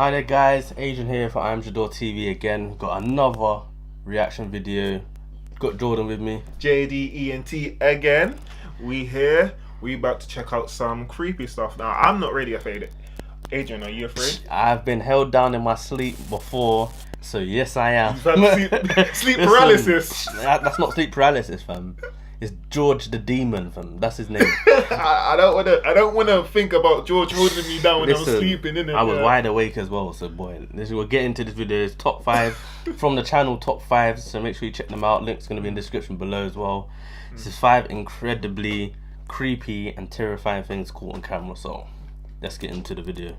Hi there guys, Adrian here for I'm Jador TV again. Got another reaction video. Got Jordan with me. JDENT again. We here. We about to check out some creepy stuff. Now I'm not really afraid. Adrian, are you afraid? I've been held down in my sleep before, so yes I am. You've had sleep paralysis. That's not sleep paralysis, fam. It's George the Demon, fam. That's his name. I don't wanna think about George holding me down when I was sleeping, innit? I was wide awake as well, so boy, we'll get into this video. It's top 5 from the channel, top 5. So make sure you check them out. Link's gonna be in the description below as well. This is 5 incredibly creepy and terrifying things caught on camera. So let's get into the video.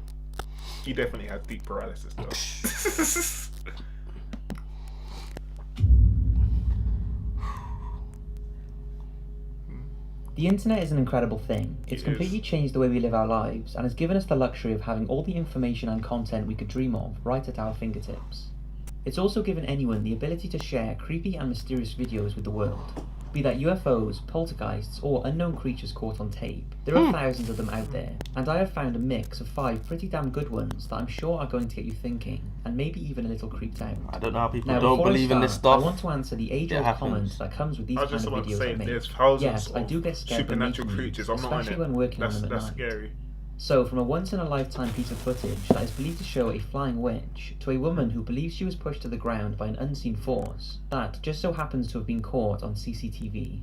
He definitely had sleep paralysis though. The internet is an incredible thing. It's completely changed the way we live our lives and has given us the luxury of having all the information and content we could dream of right at our fingertips. It's also given anyone the ability to share creepy and mysterious videos with the world. Be that UFOs, poltergeists, or unknown creatures caught on tape. There are thousands of them out there, and I have found a mix of 5 pretty damn good ones that I'm sure are going to get you thinking, and maybe even a little creeped out. I don't know how people don't believe in this stuff. I want to answer the age-old comment that comes with these kind of videos I make. There's thousands yes, I do get scared supernatural creatures. I'm not in it. Especially when working on them at That's night. scary. So, from a once-in-a-lifetime piece of footage that is believed to show a flying witch, to a woman who believes she was pushed to the ground by an unseen force, that just so happens to have been caught on CCTV.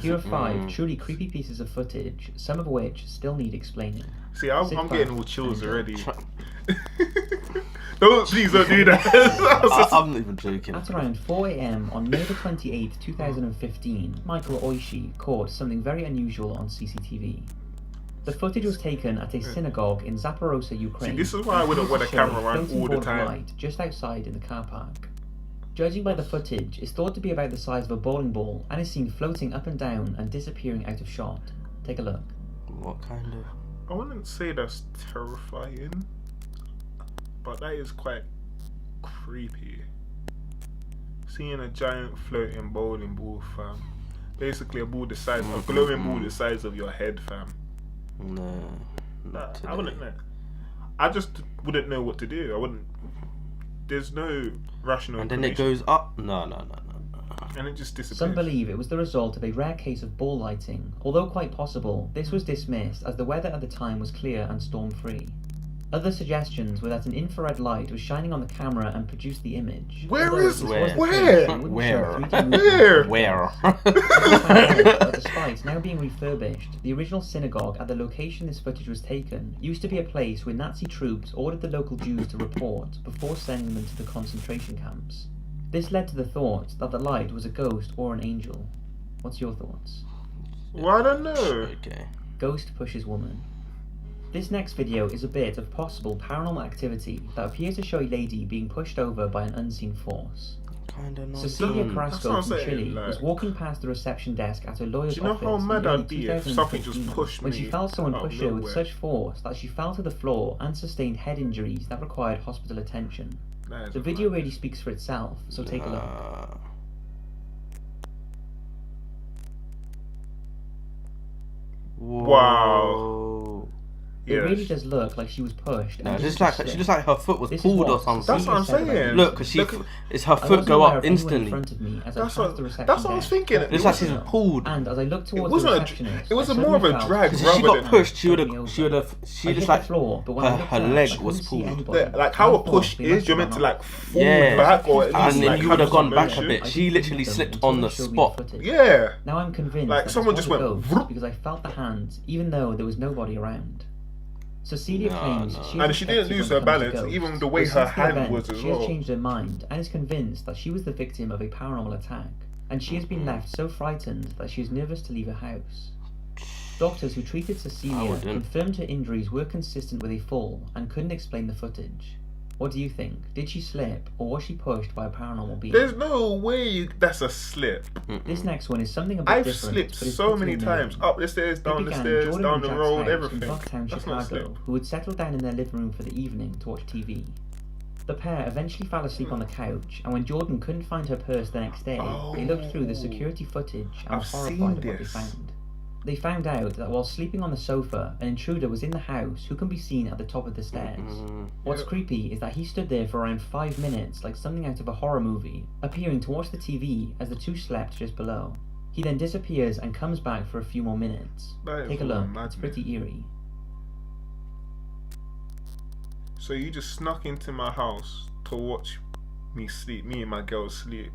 Here are 5 truly creepy pieces of footage, some of which still need explaining. See, I'm getting all chills already. Please don't do that. I'm not even joking. At around 4 AM on May the 28th, 2015, Michael Oishi caught something very unusual on CCTV. The footage was taken at a synagogue in Zaporozhye, Ukraine. See, this is why I wouldn't want a camera around all the time. Light just outside in the car park. Judging by the footage, it's thought to be about the size of a bowling ball and is seen floating up and down and disappearing out of shot. Take a look. What kind of? I wouldn't say that's terrifying, but that is quite creepy. Seeing a giant floating bowling ball, fam. Basically a ball the size, a glowing ball the size of your head, fam. No, I wouldn't know. I just wouldn't know what to do. I wouldn't. There's no rational. And then it goes up. No. And it just disappears. Some believe it was the result of a rare case of ball lighting, although quite possible, this was dismissed as the weather at the time was clear and storm-free. Other suggestions were that an infrared light was shining on the camera and produced the image. Where? Despite now being refurbished, the original synagogue at the location this footage was taken used to be a place where Nazi troops ordered the local Jews to report before sending them to the concentration camps. This led to the thought that the light was a ghost or an angel. What's your thoughts? Well, I don't know. Okay. Ghost pushes woman. This next video is a bit of possible paranormal activity that appears to show a lady being pushed over by an unseen force. Cecilia Carrasco from Chile was walking past the reception desk at her lawyer's office how mad I'd in be if something just pushed me when she felt someone push her with such force that she fell to the floor and sustained head injuries that required hospital attention. The video really speaks for itself, so take a look. Wow. It really does look like she was pushed. No, she looks like her foot was pulled or something. That's what I'm saying. Look, because it's her foot go up instantly. That's what I was thinking. It looks like she's pulled. And as I looked towards the receptionist, it was more of a drag. Because if she got pushed, she just like her leg was pulled. Like how a push is, you're meant to like fall back or and then you would have gone back a bit. She literally slipped on the spot. Yeah. Now I'm convinced like someone just went because I felt the hands, even though there was nobody around. Cecilia claims she didn't lose her balance, even the way her hand was as well. She has changed her mind and is convinced that she was the victim of a paranormal attack, and she has been left so frightened that she is nervous to leave her house. Doctors who treated Cecilia confirmed her injuries were consistent with a fall and couldn't explain the footage. What do you think? Did she slip, or was she pushed by a paranormal being? There's no way that's a slip. This next one is something a bit different. I've slipped so many times. Up the stairs, down the stairs, down the road, everything. In Bucktown, Chicago, who would settle down in their living room for the evening to watch TV. The pair eventually fell asleep on the couch, and when Jordan couldn't find her purse the next day, they looked through the security footage and were horrified at what they found. They found out that while sleeping on the sofa, an intruder was in the house who can be seen at the top of the stairs. What's creepy is that he stood there for around 5 minutes like something out of a horror movie, appearing to watch the TV as the two slept just below. He then disappears and comes back for a few more minutes. Take a look, it's pretty eerie. So you just snuck into my house to watch me sleep, me and my girl sleep.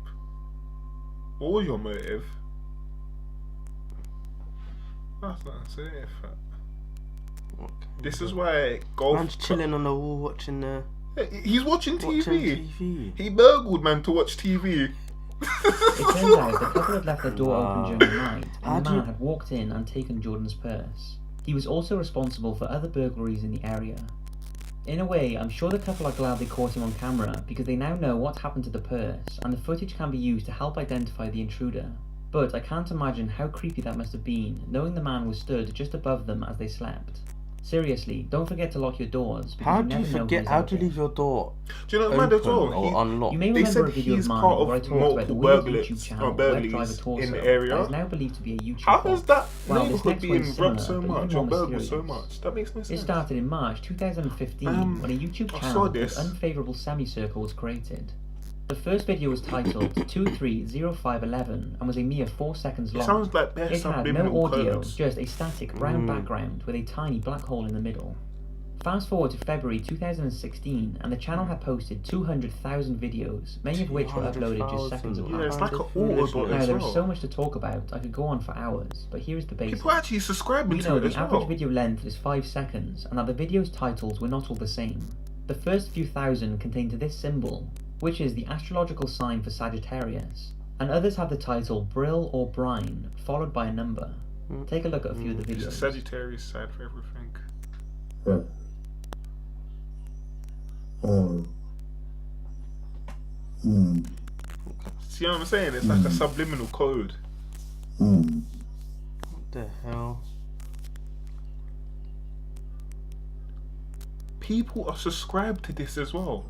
What was your motive? That's not safe. Okay. This is why golf. Man's chilling on the wall watching the. He's watching TV. Watching TV. He burgled man to watch TV. It turns out the couple had left their door open during the night, and the man had walked in and taken Jordan's purse. He was also responsible for other burglaries in the area. In a way, I'm sure the couple are glad they caught him on camera because they now know what happened to the purse, and the footage can be used to help identify the intruder. But I can't imagine how creepy that must have been, knowing the man was stood just above them as they slept. Seriously, don't forget to lock your doors. How do you forget? How do you leave your door? Do you know what as well? Or unlocked? You may remember a video of mine where I talked about the weird YouTube channel Web Driver Torso in the area. that is now believed to be a YouTube How is that well, neighborhood being robbed so much or burgled so much? That makes no sense. It started in March 2015 when a YouTube channel called Unfavorable Semicircle was created. The first video was titled 230511 and was a mere 4 seconds long. It sounds like it had no audio, just a static brown background with a tiny black hole in the middle. Fast forward to February 2016 and the channel had posted 200,000 videos, many of which were uploaded just seconds apart. Yeah, it's like an auto. Now there's so much to talk about, I could go on for hours, but here's the basics. People actually subscribe to it as well. We know the average video length is 5 seconds and that the video's titles were not all the same. The first few thousand contained this symbol, which is the astrological sign for Sagittarius, and others have the title Brill or Brine, followed by a number. Take a look at a few of the videos. It's a Sagittarius side for everything. See what I'm saying? It's like a subliminal code. What the hell? People are subscribed to this as well.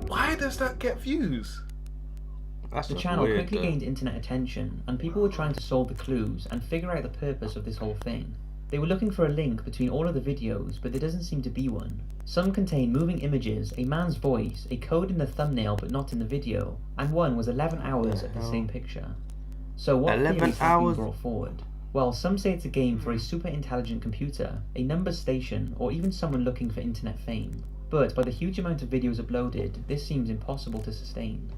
Why does that get views? The channel quickly gained internet attention, and people were trying to solve the clues and figure out the purpose of this whole thing. They were looking for a link between all of the videos, but there doesn't seem to be one. Some contain moving images, a man's voice, a code in the thumbnail but not in the video, and one was 11 hours of the same picture. So what theories have been brought forward? Well, some say it's a game for a super intelligent computer, a numbers station, or even someone looking for internet fame. But by the huge amount of videos uploaded, this seems impossible to sustain.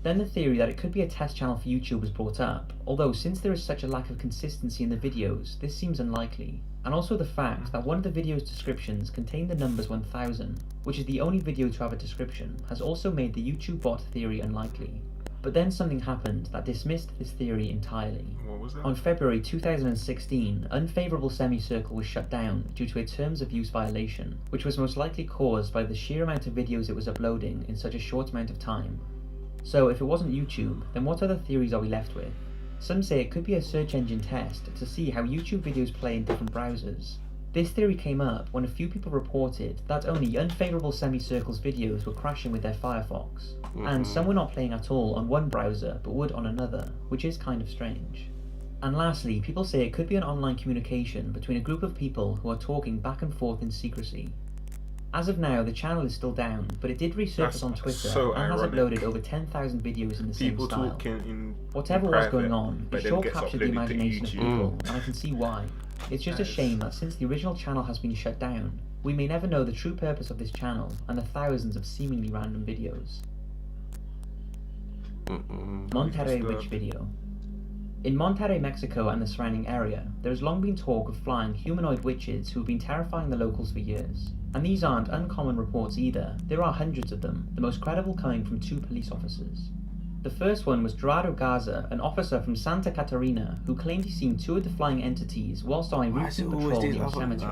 Then the theory that it could be a test channel for YouTube was brought up, although since there is such a lack of consistency in the videos, this seems unlikely. And also the fact that one of the video's descriptions contained the numbers 1000, which is the only video to have a description, has also made the YouTube bot theory unlikely. But then something happened that dismissed this theory entirely. What was that? On February 2016, Unfavorable Semicircle was shut down due to a terms of use violation, which was most likely caused by the sheer amount of videos it was uploading in such a short amount of time. So if it wasn't YouTube, then what other theories are we left with? Some say it could be a search engine test to see how YouTube videos play in different browsers. This theory came up when a few people reported that only Unfavorable Semicircle's videos were crashing with their Firefox, and some were not playing at all on one browser but would on another, which is kind of strange. And lastly, people say it could be an online communication between a group of people who are talking back and forth in secrecy. As of now, the channel is still down, but it did resurface on Twitter and has uploaded over 10,000 videos in the same style. Whatever was going on, it sure captured the imagination of people, and I can see why. It's just a shame that since the original channel has been shut down, we may never know the true purpose of this channel and the thousands of seemingly random videos. Monterrey Witch video. In Monterrey, Mexico and the surrounding area, there has long been talk of flying humanoid witches who have been terrifying the locals for years. And these aren't uncommon reports either, there are hundreds of them, the most credible coming from 2 police officers. The first one was Gerardo Garza, an officer from Santa Catarina, who claimed he seen 2 of the flying entities whilst on a routine patrol near a cemetery.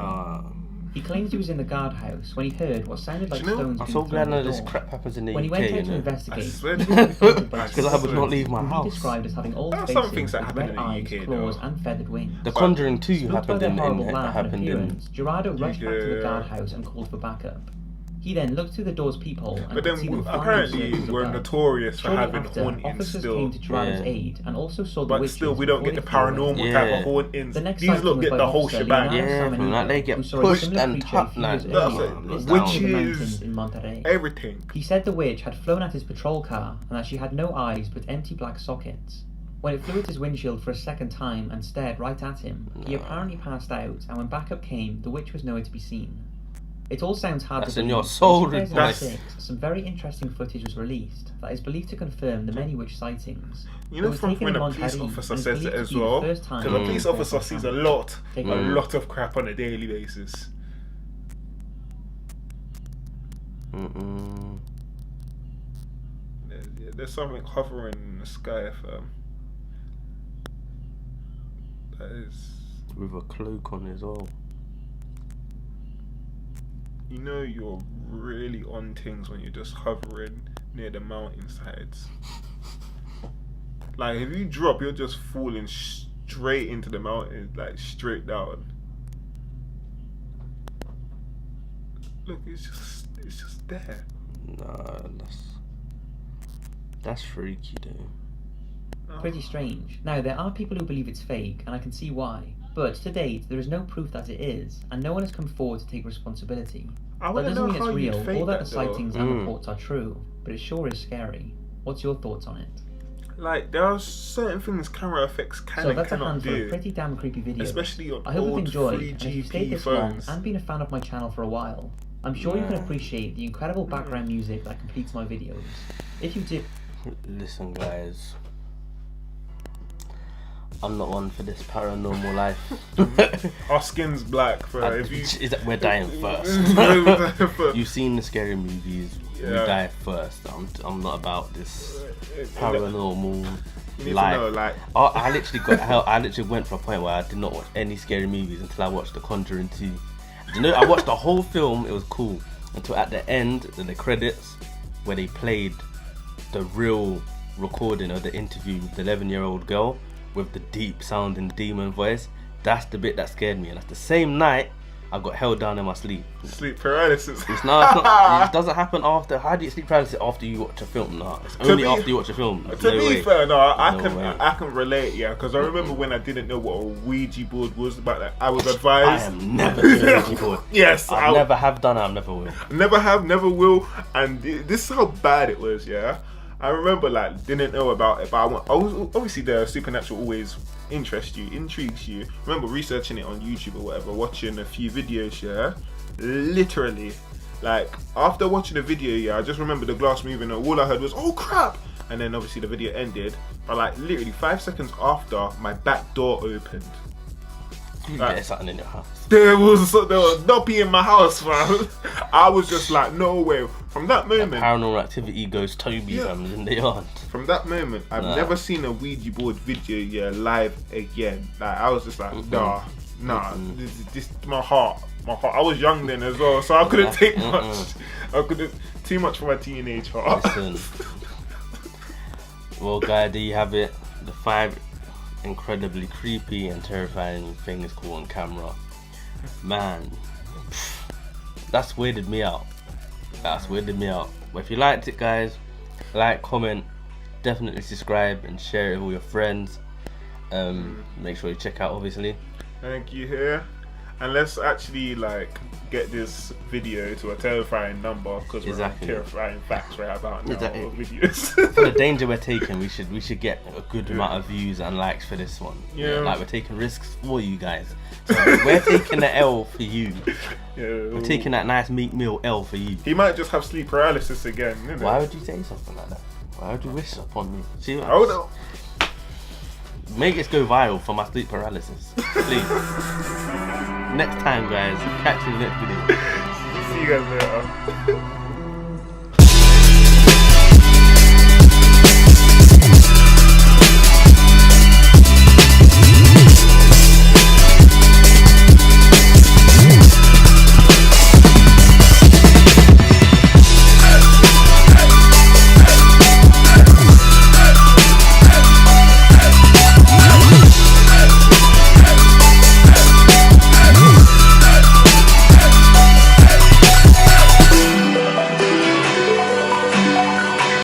He claims he was in the guardhouse when he heard what sounded like Do you know, stones I'm being so thrown glad at none the of this door. crap happens in the When he UK, went out you to know. investigate, I swear. he was confronted by Because I would not leave my who he house. described as having old There are faces some things that with happen red in the eyes, UK claws, though. and feathered wings. The Conjuring 2 Spooked by happened their in horrible laugh and happened in. appearance, Gerardo rushed back to the Yeah. guardhouse and called for backup. He then looked through the door's peephole and But could see then them flying apparently circles we're above. notorious for Shortly having after, hauntings officers still. came to Gerardo's Yeah. aid and also saw the But witches still, we don't get the before they flew away. paranormal Yeah. type of hauntings. The next These sighting look was get by the whole Officer shebang. Leonardo Yeah, Samaniego, like they get who saw a pushed similar and creature tapped, a few years like, earlier, that's this it. time in the Witches, mountains in Monterrey. Everything. He said the witch had flown at his patrol car and that she had no eyes but empty black sockets. When it flew at his windshield for a second time and stared right at him, he apparently passed out, and when backup came, the witch was nowhere to be seen. It all sounds hard That's to in believe. your soul, In Rick. 2006, some very interesting footage was released that is believed to confirm the many witch sightings. You It know, was from taken when in a police Monterrey officer and is says it believed to as be the well. first time Because a police that officer has sees a happened. lot Mm. of crap on a daily basis. Mm-mm. There's something hovering in the sky, fam. That is, With a cloak on as well. you know, you're really on things when you're just hovering near the mountainsides. Like, if you drop, you're just falling straight into the mountain, like straight down. Look, it's just there. Nah, that's freaky, dude. Pretty strange. Now, there are people who believe it's fake, and I can see why. But to date, there is no proof that it is, and no one has come forward to take responsibility. I That want to doesn't know mean how it's you real, fake or that the that though. sightings and reports are true, but it sure is scary. What's your thoughts on it? Like, there are certain things camera effects can So and that's a cannot handful of do. pretty damn creepy videos. Especially on I hope you've old enjoyed, and if you've stayed 3GP this long phones. and been a fan of my channel for a while, I'm sure you can appreciate the incredible background music that completes my videos. If you do... Listen, guys. I'm not one for this paranormal life. Our skin's black, bro. If you Is that we're dying first? First. You've seen the scary movies. We Yeah. die first. I'm not about this paranormal You need life. to know, like, I literally went for a point where I did not watch any scary movies until I watched The Conjuring 2. You know, I watched the whole film. It was cool until at the end, in the credits, where they played the real recording of the interview with the 11-year-old girl with the deep sounding demon voice. That's the bit that scared me, and that's the same night I got held down in my sleep. sleep paralysis. It's not, it doesn't happen after. How do you sleep paralysis after you watch a film? No, it's only after you watch a film. To No be way. fair, no, I No can way. I can relate, yeah, because I remember when I didn't know what a Ouija board was about. That I was I advised. am never doing a Ouija board. Yes, I never have done. I never will. never have, never will, and this is how bad it was. Yeah, I remember like didn't know about it, but I was obviously the supernatural always interests you, intrigues you. Remember researching it on YouTube or whatever, watching a few videos. Yeah, literally, like after watching a video, yeah, I just remember the glass moving, and all I heard was "oh crap," and then obviously the video ended. But like literally 5 seconds after, my back door opened. There's something in your house. There was noppy in my house, fam. I was just like, no way. From that moment, Paranormal Activity goes Toby in the yard. from that moment, I've never seen a Ouija board video live again. Like I was just like, nah. This my heart. I was young then as well, so I couldn't take much. I couldn't too much for my teenage heart. Listen. Well, guys, there you have it. The 5 incredibly creepy and terrifying things caught on camera. Man, that's weirded me out. But if you liked it, guys, like, comment, definitely subscribe and share it with all your friends. Make sure you check out, obviously. Thank you here. And let's actually like get this video to a terrifying number, because we're on terrifying facts right about now. Exactly. Videos. For the danger we're taking, we should get a good amount of views and likes for this one. Yeah. Like we're taking risks for you guys. So we're taking the L for you. We're taking that nice meat meal L for you. He might just have sleep paralysis again. Innit? Why would you say something like that? Why would you wish upon me? See, Oh no. make this go viral for my sleep paralysis, please. Next time, guys. Catch you in the next video. See you guys later.